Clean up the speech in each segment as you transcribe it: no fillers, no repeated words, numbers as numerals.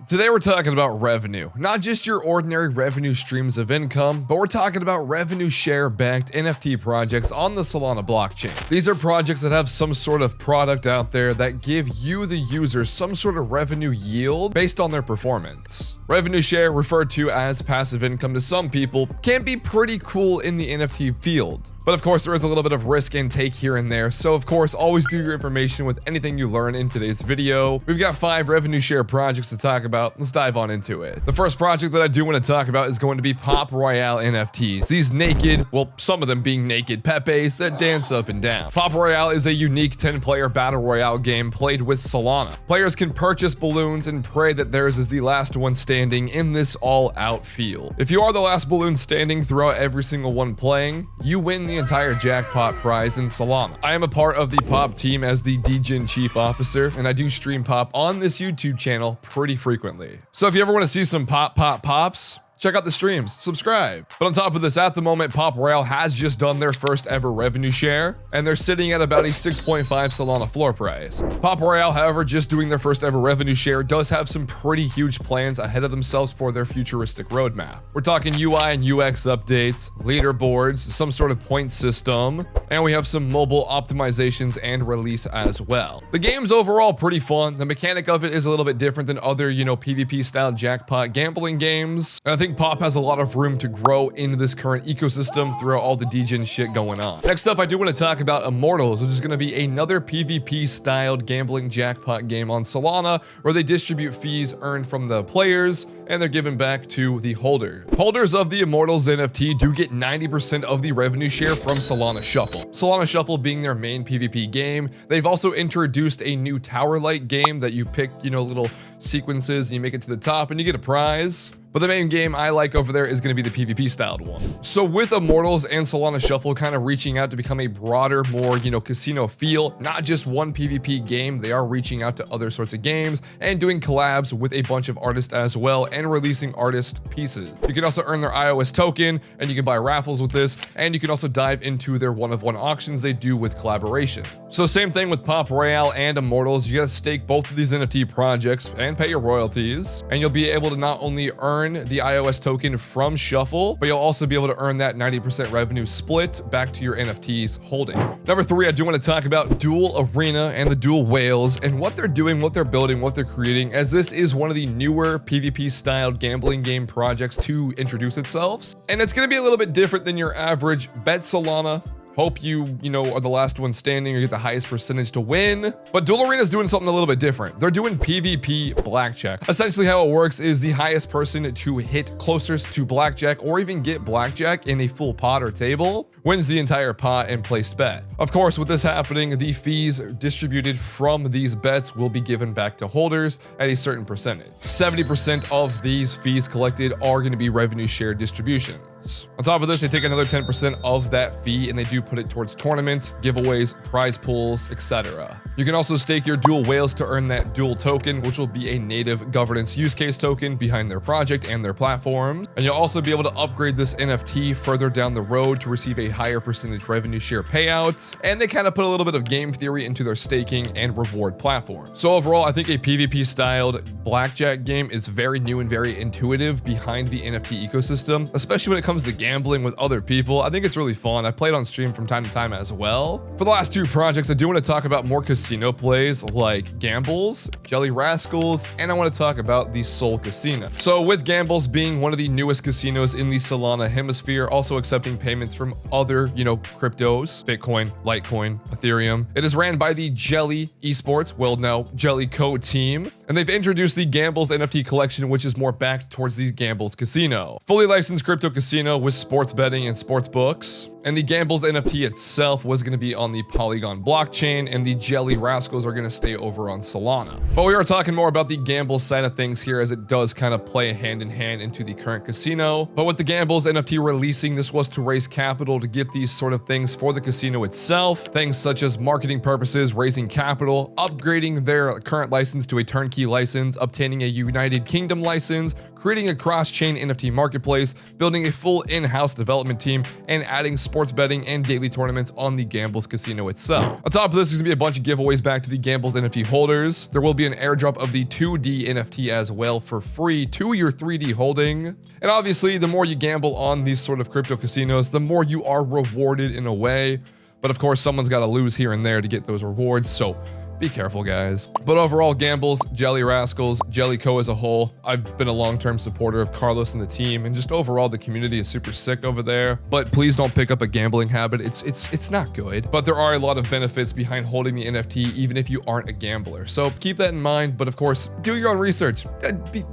Today we're talking about revenue, not just your ordinary revenue streams of income, but we're talking about revenue share backed NFT projects on the Solana blockchain. These are projects that have some sort of product out there that give you, the user, some sort of revenue yield based on their performance. Revenue share, referred to as passive income to some people, can be pretty cool in the NFT field. But of course, there is a little bit of risk and take here and there. So of course, always do your information with anything you learn in today's video. We've got 5 revenue share projects to talk about. Let's dive on into it. The first project that I do want to talk about is going to be Pop Royale NFTs. These naked, well, some of them being naked Pepes that dance up and down. Pop Royale is a unique 10-player battle royale game played with Solana. Players can purchase balloons and pray that theirs is the last one standing in this all-out field. If you are the last balloon standing throughout every single one playing, you win the entire jackpot prize in Solana. I am a part of the Pop team as the DGen Chief Officer, and I do stream Pop on this YouTube channel pretty frequently. So if you ever want to see some pops, check out the streams, subscribe. But on top of this, at the moment, Pop Royale has just done their first ever revenue share, and they're sitting at about a 6.5 Solana floor price. Pop Royale, however, just doing their first ever revenue share does have some pretty huge plans ahead of themselves for their futuristic roadmap. We're talking UI and UX updates, leaderboards, some sort of point system, and we have some mobile optimizations and release as well. The game's overall pretty fun. The mechanic of it is a little bit different than other, PvP style jackpot gambling games. And I think Pop has a lot of room to grow in this current ecosystem throughout all the DGen shit going on. Next up, I do want to talk about Immortals, which is going to be another PvP styled gambling jackpot game on Solana, where they distribute fees earned from the players and they're given back to the holder. Holders of the Immortals NFT do get 90% of the revenue share from Solana Shuffle. Solana Shuffle being their main PvP game. They've also introduced a new tower light game that you pick, little sequences and you make it to the top and you get a prize. But the main game I like over there is going to be the PvP styled one. So with Immortals and Solana Shuffle kind of reaching out to become a broader, more, casino feel, not just one PvP game, they are reaching out to other sorts of games and doing collabs with a bunch of artists as well and releasing artist pieces. You can also earn their iOS token and you can buy raffles with this, and you can also dive into their one-of-one auctions they do with collaboration. So same thing with Pop Royale and Immortals. You gotta stake both of these NFT projects and pay your royalties, and you'll be able to not only earn the iOS token from Shuffle, but you'll also be able to earn that 90% revenue split back to your NFTs holding. Number 3, I do want to talk about Duel Arena and the Duel Whales and what they're doing, what they're building, what they're creating, as this is one of the newer PvP styled gambling game projects to introduce itself. And it's going to be a little bit different than your average bet Solana. Hope you are the last one standing or get the highest percentage to win. But Duel Arena is doing something a little bit different. They're doing PvP blackjack. Essentially how it works is the highest person to hit closest to blackjack or even get blackjack in a full pot or table wins the entire pot and placed bet. Of course, with this happening, the fees distributed from these bets will be given back to holders at a certain percentage. 70% of these fees collected are going to be revenue share distributions. On top of this, they take another 10% of that fee and they do put it towards tournaments, giveaways, prize pools, etc. You can also stake your Duel Whales to earn that Duel token, which will be a native governance use case token behind their project and their platform. And you'll also be able to upgrade this NFT further down the road to receive a higher percentage revenue share payouts. And they kind of put a little bit of game theory into their staking and reward platform. So overall, I think a PvP styled blackjack game is very new and very intuitive behind the NFT ecosystem, especially when it comes to gambling with other people. I think it's really fun. I played on stream from time to time as well. For the last 2 projects, I do want to talk about more casino plays like Gambulls, Jelly Rascals, and I want to talk about the Solcasino. So with Gambulls being one of the newest casinos in the Solana hemisphere, also accepting payments from other, cryptos, Bitcoin, Litecoin, Ethereum. It is ran by the Jelly Esports, well, now Jelly Co team, and they've introduced the Gambulls NFT collection, which is more backed towards the Gambulls Casino. Fully licensed crypto casino with sports betting and sports books. And the Gambulls NFT itself was going to be on the Polygon blockchain, and the Jelly Rascals are going to stay over on Solana. But we are talking more about the Gambulls side of things here, as it does kind of play hand in hand into the current casino. But with the Gambulls NFT releasing, this was to raise capital to get these sort of things for the casino itself. Things such as marketing purposes, raising capital, upgrading their current license to a turnkey license, obtaining a United Kingdom license, creating a cross-chain NFT marketplace, building a full in-house development team, and adding sports betting and daily tournaments on the Gambulls casino itself. On top of this, there's gonna be a bunch of giveaways back to the Gambulls NFT holders. There will be an airdrop of the 2D NFT as well for free to your 3D holding. And obviously, the more you gamble on these sort of crypto casinos, the more you are rewarded in a way. But of course, someone's got to lose here and there to get those rewards, so be careful, guys. But overall, Gambulls, Jelly Rascals, Jellyco as a whole, I've been a long-term supporter of Carlos and the team, and just overall, the community is super sick over there. But please don't pick up a gambling habit. It's not good. But there are a lot of benefits behind holding the NFT, even if you aren't a gambler. So keep that in mind. But of course, do your own research.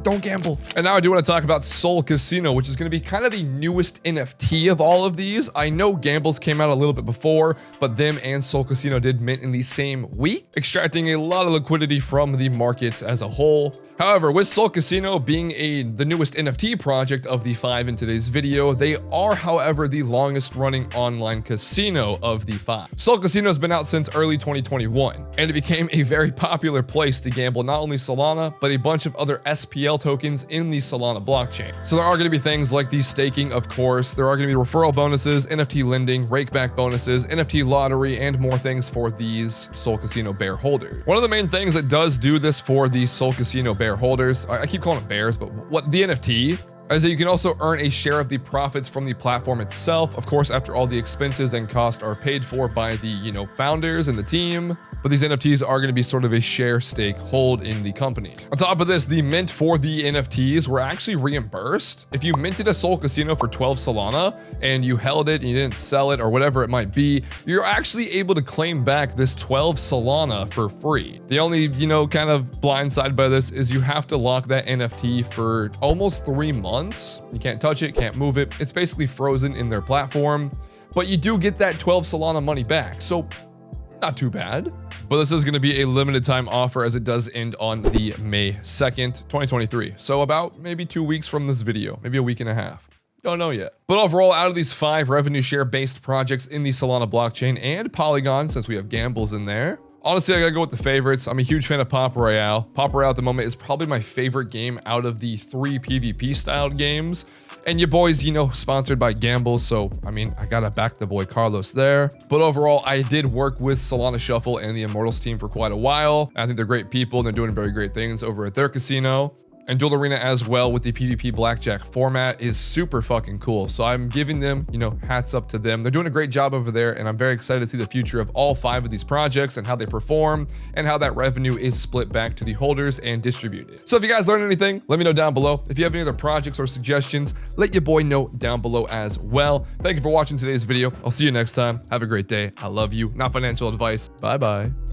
Don't gamble. And now I do want to talk about Solcasino, which is going to be kind of the newest NFT of all of these. I know Gambulls came out a little bit before, but them and Solcasino did mint in the same week, extracting a lot of liquidity from the markets as a whole. However, with Solcasino being the newest NFT project of the 5 in today's video, they are, however, the longest running online casino of the 5. Solcasino has been out since early 2021, and it became a very popular place to gamble not only Solana, but a bunch of other SPL tokens in the Solana blockchain. So there are going to be things like the staking, of course. There are going to be referral bonuses, NFT lending, rakeback bonuses, NFT lottery, and more things for these Solcasino bear holders. One of the main things that does do this for the Solcasino bear holders, I keep calling them bears, but what the NFT is that you can also earn a share of the profits from the platform itself. Of course, after all the expenses and costs are paid for by the, founders and the team. But these NFTs are going to be sort of a share stake hold in the company. On top of this, the mint for the NFTs were actually reimbursed. If you minted a Solcasino for 12 Solana and you held it and you didn't sell it or whatever it might be, you're actually able to claim back this 12 Solana for free. The only, kind of blind side by this is you have to lock that NFT for almost 3 months. You can't touch it, can't move it. It's basically frozen in their platform, but you do get that 12 Solana money back. So not too bad. But this is going to be a limited time offer as it does end on the May 2nd, 2023. So about maybe 2 weeks from this video, maybe a week and a half. Don't know yet. But overall, out of these 5 revenue share based projects in the Solana blockchain and Polygon, since we have Gambulls in there, honestly, I gotta go with the favorites. I'm a huge fan of Pop Royale. Pop Royale at the moment is probably my favorite game out of the 3 PvP styled games. And your boy's, sponsored by Gambulls, so, I gotta back the boy Carlos there. But overall, I did work with Solana Shuffle and the Immortals team for quite a while. I think they're great people, and they're doing very great things over at their casino. And Duel Arena as well with the PvP blackjack format is super fucking cool. So I'm giving them, hats up to them. They're doing a great job over there, and I'm very excited to see the future of all 5 of these projects and how they perform and how that revenue is split back to the holders and distributed. So if you guys learned anything, let me know down below. If you have any other projects or suggestions, let your boy know down below as well. Thank you for watching today's video. I'll see you next time. Have a great day. I love you. Not financial advice. Bye-bye.